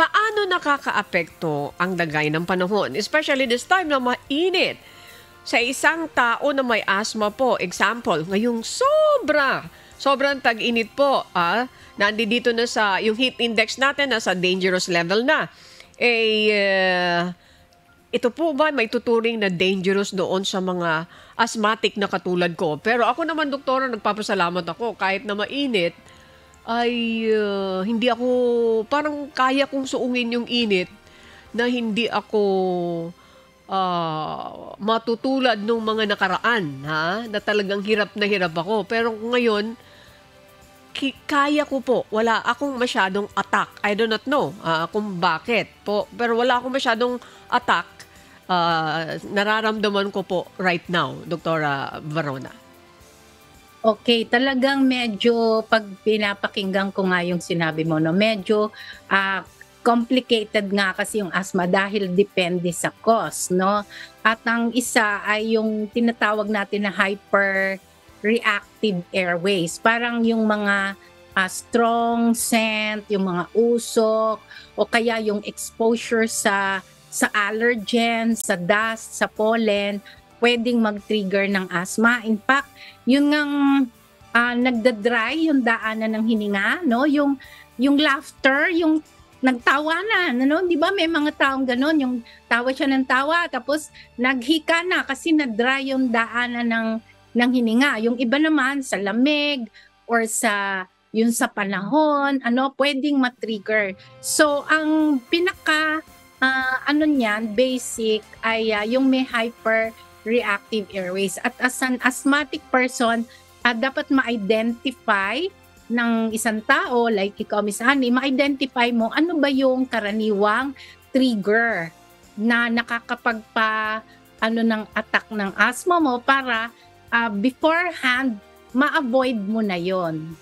paano nakakaapekto ang dagay ng panahon, especially this time na mainit, sa isang tao na may asthma po? Example, ngayong sobrang tag-init po, nandito na sa, yung heat index natin nasa dangerous level na. Ito po ba may tuturing na dangerous doon sa mga asthmatic na katulad ko? Pero ako naman, doktora, nagpapasalamat ako kahit na mainit, ay hindi ako, parang kaya kong suungin yung init na hindi ako matutulad nung mga nakaraan, na talagang hirap na hirap ako. Pero ngayon, kaya ko po. Wala akong masyadong attack. I do not know kung bakit po. Pero wala akong masyadong attack. Nararamdaman ko po right now, Doktora Varona. Okay, talagang medyo pag pinapakinggan ko nga yung sinabi mo, no, medyo complicated nga kasi yung asthma dahil depende sa cause, no? At ang isa ay yung tinatawag natin na hyperreactive airways. Parang yung mga strong scent, yung mga usok, o kaya yung exposure sa allergens, sa dust, sa pollen, pwedeng mag-trigger ng asthma. In fact, yun ngang nagda-dry yung daanan ng hininga, no? Yung laughter, yung nagtawanan, ano? Di ba may mga taong ganon, yung tawa siya ng tawa, tapos naghika na kasi na-dry yung daanan ng hininga. Yung iba naman sa lamig or sa panahon, pwedeng matrigger. So, ang pinaka niyan, basic ay yung may hyperreactive airways. At as an asthmatic person, dapat ma-identify ng isang tao, like ikaw, Miss Honey, ma-identify mo ano ba yung karaniwang trigger na ng attack ng asthma mo para beforehand, ma-avoid mo na yon.